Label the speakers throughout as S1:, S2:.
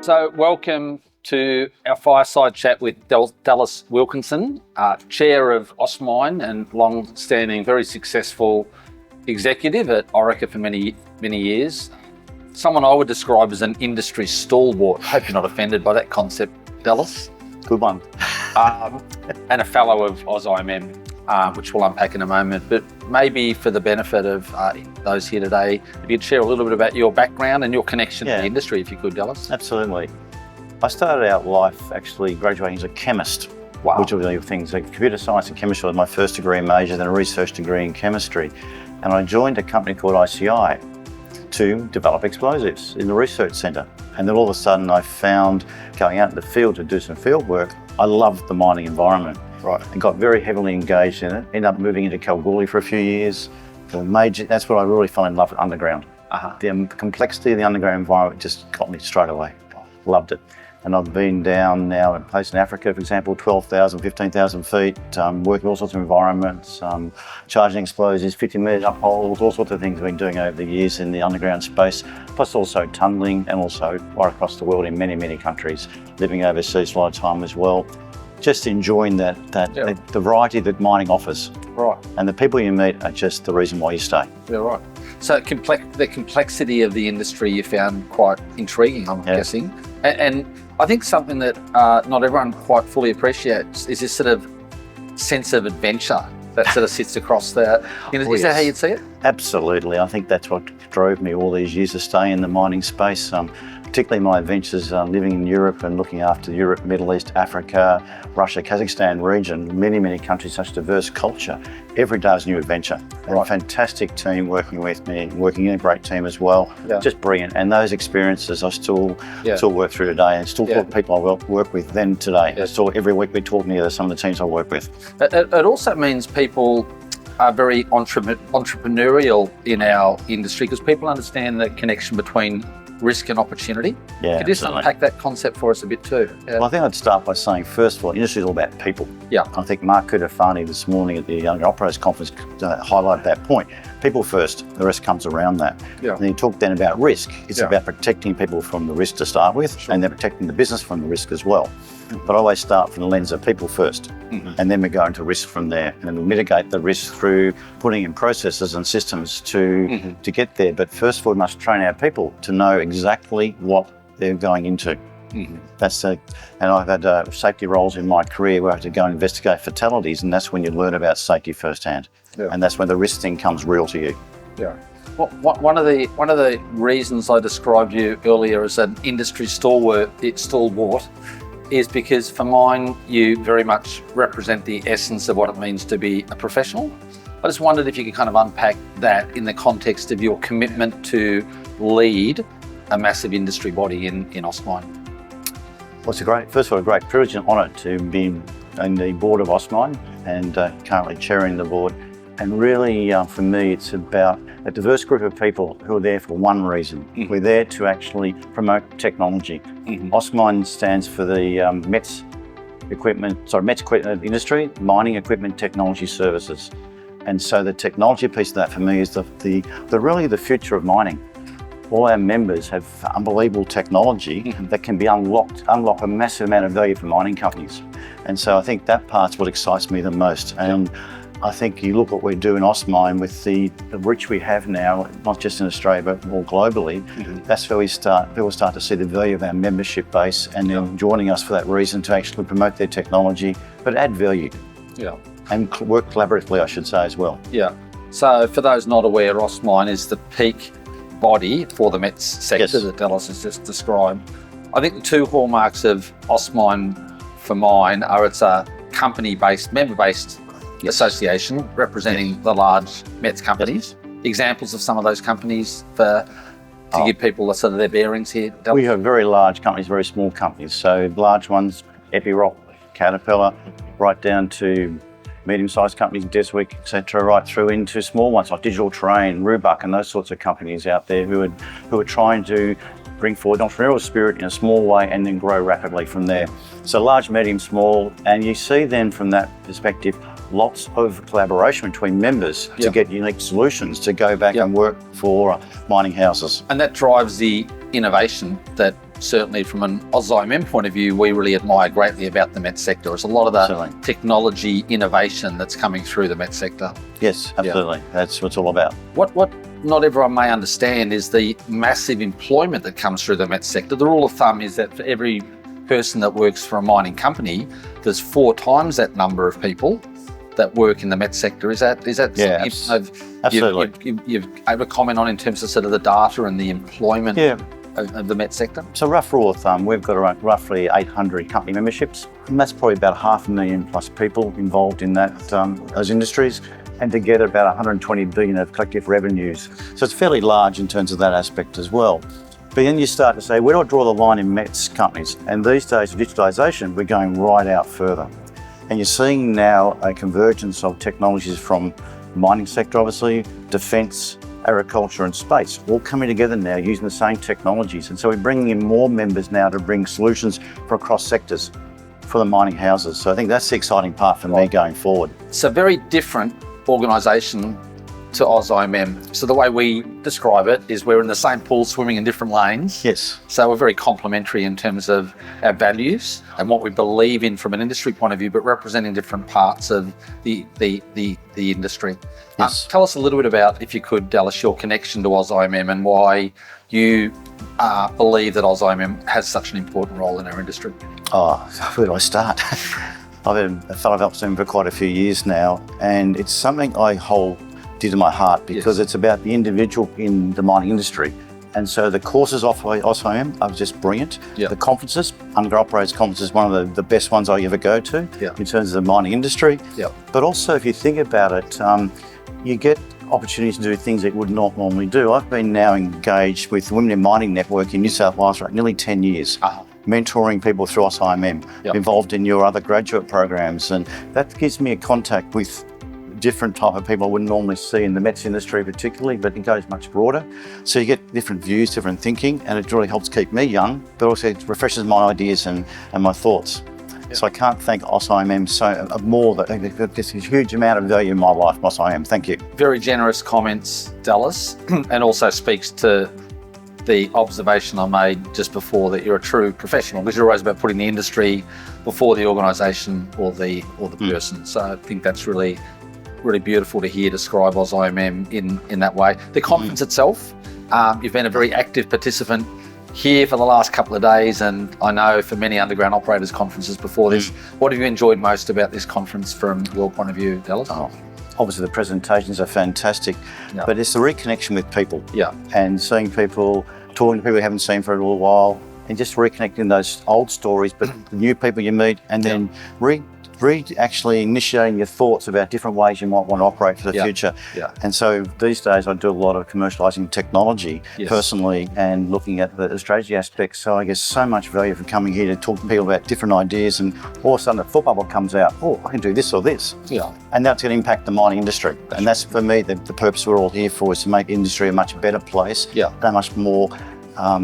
S1: So welcome to our fireside chat with Dallas Wilkinson, Chair of Austmine and long-standing, very successful executive at Orica for many years. Someone I would describe as an industry stalwart. Hope you're not offended by that concept, Dallas.
S2: Good one.
S1: And a fellow of AusIMM, which we'll unpack in a moment. But maybe for the benefit of those here today, if you'd share a little bit about your background and your connection to the industry, if you could, Dallas.
S2: Absolutely. I started out life actually graduating as a chemist, which were the things like computer science and chemistry was my first degree major, then a research degree in chemistry. And I joined a company called ICI to develop explosives in the research centre. And then all of a sudden I found, going out in the field to do some field work, I loved the mining environment.
S1: Right.
S2: And got very heavily engaged in it. Ended up moving into Kalgoorlie for a few years. That's what I really fell in love with underground. The complexity of the underground environment just got me straight away. Loved it. And I've been down now in a place in Africa, for example, 12,000, 15,000 feet, working all sorts of environments, charging explosives, 50 metre up holes, all sorts of things I've been doing over the years in the underground space, plus also tunnelling and also right across the world in many, many countries, living overseas a lot of time as well. Just enjoying the variety that mining offers.
S1: Right.
S2: And the people you meet are just the reason why you stay.
S1: Yeah, right. So the complexity of the industry you found quite intriguing, I'm guessing. And I think something that not everyone quite fully appreciates is this sort of sense of adventure that sort of sits across the... Is that how you'd see it?
S2: Absolutely. I think that's what drove me all these years to stay in the mining space. Particularly my adventures living in Europe and looking after Europe, Middle East, Africa, Russia, Kazakhstan region, many, many countries, such diverse culture. Every day was a new adventure. Right. A fantastic team working with me, working in a great team as well. Yeah. Just brilliant. And those experiences I still work through today and still talk to people I work with then today. Yeah. Still every week we're talking together, some of the teams I work with.
S1: It also means people are very entrepreneurial in our industry because people understand the connection between risk and opportunity.
S2: Yeah,
S1: could you just unpack that concept for us a bit too? Yeah.
S2: Well, I think I'd start by saying, first of all, industry is all about people.
S1: Yeah.
S2: I think Mark Kudafani this morning at the Young Operators Conference highlighted that point. People first, the rest comes around that. Yeah. And he talked then about risk. It's about protecting people from the risk to start with, and then protecting the business from the risk as well. But I always start from the lens of people first, and then we go into risk from there, and then we mitigate the risk through putting in processes and systems to get there. But first of all, we must train our people to know exactly what they're going into. And I've had safety roles in my career where I had to go and investigate fatalities, and that's when you learn about safety firsthand, and that's when the risk thing comes real to you.
S1: Yeah. Well, one of the reasons I described you earlier as an industry stalwart is because for mine, you very much represent the essence of what it means to be a professional. I just wondered if you could kind of unpack that in the context of your commitment to lead a massive industry body in Austmine.
S2: Well, first of all, a great privilege and honour to be in the board of Austmine and currently chairing the board. And really, for me, it's about a diverse group of people who are there for one reason. We're there to actually promote technology. Austmine stands for the METS equipment industry, mining equipment technology services. And so the technology piece of that for me is really the future of mining. All our members have unbelievable technology that can be unlock a massive amount of value for mining companies. And so I think that part's what excites me the most. And I think you look what we do in Austmine with the reach we have now, not just in Australia, but more globally, that's where people start to see the value of our membership base and then joining us for that reason to actually promote their technology, but add value. Yeah. And work collaboratively, I should say, as well.
S1: Yeah. So for those not aware, Austmine is the peak body for the METS sector that Dallas has just described. I think the two hallmarks of Austmine for mine are it's a company-based, member-based association representing the large METS companies. Examples of some of those companies to give people sort of their bearings here, Dallas?
S2: We have very large companies, very small companies. So large ones, Epiroc, Caterpillar, right down to medium-sized companies, Deswick, etc., right through into small ones like Digital Train, Rubuck, and those sorts of companies out there who are trying to bring forward entrepreneurial spirit in a small way and then grow rapidly from there. So large, medium, small, and you see then from that perspective lots of collaboration between members to get unique solutions to go back and work for mining houses.
S1: And that drives the innovation that certainly from an AusIMM point of view, we really admire greatly about the MET sector. It's a lot of the
S2: Absolutely.
S1: technology innovation that's coming through the MET sector.
S2: Yes, absolutely. That's what it's all about.
S1: What not everyone may understand is the massive employment that comes through the MET sector. The rule of thumb is that for every person that works for a mining company, there's 4 times that number of people that work in the MET sector. Is that
S2: Yeah, absolutely.
S1: You've able to comment on in terms of sort of the data and the employment of the MET sector?
S2: So rough rule of thumb, we've got around roughly 800 company memberships, and that's probably about 500,000 plus people involved in that those industries, and together about 120 billion of collective revenues. So it's fairly large in terms of that aspect as well. But then you start to say, where do I draw the line in METS companies? And these days with digitalisation, we're going right out further. And you're seeing now a convergence of technologies from the mining sector, obviously, defence, agriculture and space, all coming together now using the same technologies. And so we're bringing in more members now to bring solutions for across sectors for the mining houses. So I think that's the exciting part for me going forward.
S1: It's a very different organisation to AusIMM. So the way we describe it is we're in the same pool swimming in different lanes.
S2: Yes.
S1: So we're very complementary in terms of our values and what we believe in from an industry point of view, but representing different parts of the industry.
S2: Yes.
S1: Tell us a little bit about, if you could, Dallas, your connection to AusIMM and why you believe that AusIMM has such an important role in our industry.
S2: Oh, where do I start? I've been a fellow of AusIMM for quite a few years now, and it's something I hold dear to my heart because it's about the individual in the mining industry. And so the courses offered by AusIMM are just brilliant. The conferences, Under Operators Conference is one of the best ones I ever go to in terms of the mining industry. But also if you think about it, you get opportunities to do things that you would not normally do. I've been now engaged with the Women in Mining Network in New South Wales for nearly 10 years. Mentoring people through AusIMM, involved in your other graduate programs, and that gives me a contact with different type of people I wouldn't normally see in the METS industry particularly, but it goes much broader. So you get different views, different thinking, and it really helps keep me young, but also it refreshes my ideas and my thoughts. So I can't thank AusIMM so more, that there's a huge amount of value in my life, AusIMM. Thank you.
S1: Very generous comments, Dallas, and also speaks to the observation I made just before that you're a true professional, because you're always about putting the industry before the organisation or the person. So I think that's really beautiful to hear describe AusIMM in that way. The conference itself, you've been a very active participant here for the last couple of days, and I know for many underground operators conferences before this. What have you enjoyed most about this conference from your point of view, Dallas?
S2: Obviously the presentations are fantastic, but it's the reconnection with people and seeing people, talking to people you haven't seen for a little while, and just reconnecting those old stories, but the new people you meet, and then actually initiating your thoughts about different ways you might want to operate for the future. And so these days I do a lot of commercialising technology personally and looking at the strategy aspects. So I get so much value from coming here to talk to people about different ideas, and all of a sudden a thought bubble comes out, oh, I can do this or this. And that's going to impact the mining industry. And that's for me the purpose we're all here for, is to make industry a much better place, that much more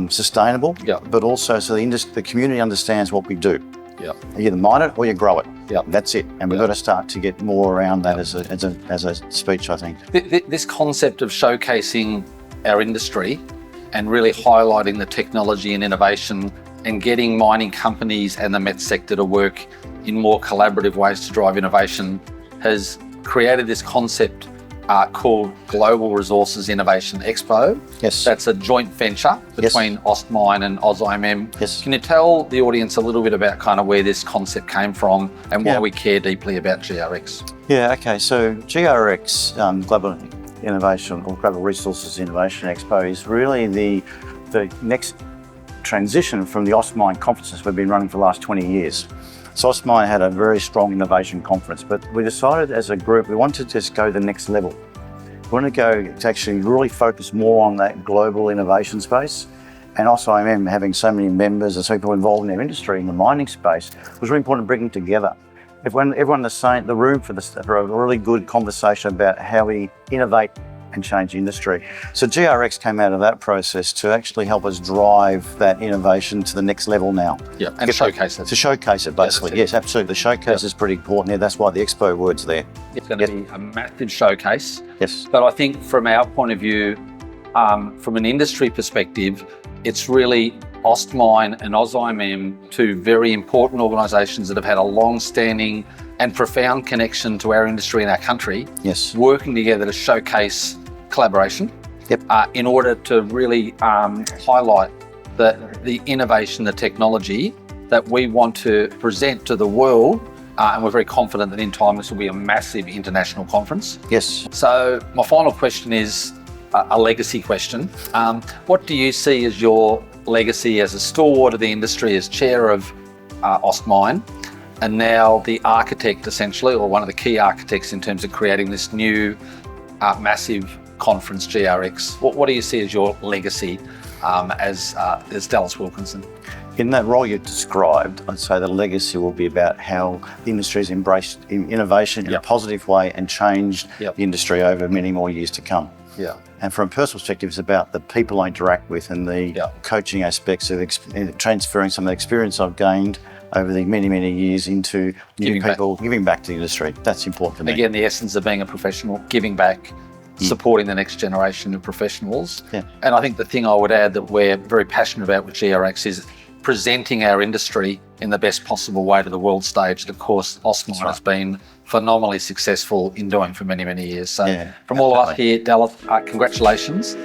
S2: sustainable, but also so the community understands what we do. You either mine it or you grow it. That's it. And we've got to start to get more around that as a speech, I think.
S1: This concept of showcasing our industry and really highlighting the technology and innovation and getting mining companies and the MET sector to work in more collaborative ways to drive innovation has created this concept called Global Resources Innovation Expo. That's a joint venture between Austmine and AusIMM. Can you tell the audience a little bit about kind of where this concept came from and why we care deeply about GRX?
S2: Okay. So GRX, Global Innovation or Global Resources Innovation Expo, is really the next transition from the Austmine conferences we've been running for the last 20 years. So Austmine had a very strong innovation conference, but we decided as a group we wanted to just go the next level. We want to go to actually really focus more on that global innovation space. And AusIMM, having so many members and so many people involved in their industry in the mining space, was really important to bring them together. Everyone in the room for a really good conversation about how we innovate and change the industry. So GRX came out of that process to actually help us drive that innovation to the next level now.
S1: And showcase it.
S2: To showcase it, basically. Yes, absolutely. The showcase is pretty important there. That's why the expo word's there.
S1: It's going to be a massive showcase.
S2: But
S1: I think from our point of view, from an industry perspective, it's really Austmine and AusIMM, two very important organisations that have had a long-standing and profound connection to our industry and our country,
S2: Yes.
S1: working together to showcase collaboration.
S2: Yep.
S1: In order to really highlight the innovation, the technology that we want to present to the world. And we're very confident that in time this will be a massive international conference.
S2: Yes.
S1: So my final question is a legacy question. What do you see as your legacy as a stalwart of the industry, as chair of Austmine, and now the architect essentially, or one of the key architects in terms of creating this new massive conference, GRX? What do you see as your legacy as Dallas Wilkinson?
S2: In that role you described, I'd say the legacy will be about how the industry has embraced innovation in a positive way and changed the industry over many more years to come.
S1: Yeah.
S2: And from a personal perspective, it's about the people I interact with and the coaching aspects of transferring some of the experience I've gained over the many, many years into new people, giving back to the industry. That's important for me.
S1: Again, the essence of being a professional, giving back, supporting the next generation of professionals.
S2: Yeah.
S1: And I think the thing I would add that we're very passionate about with GRX is presenting our industry in the best possible way to the world stage. And of course, Austmine has been phenomenally successful in doing for many, many years. So from all of us here, Dallas, congratulations.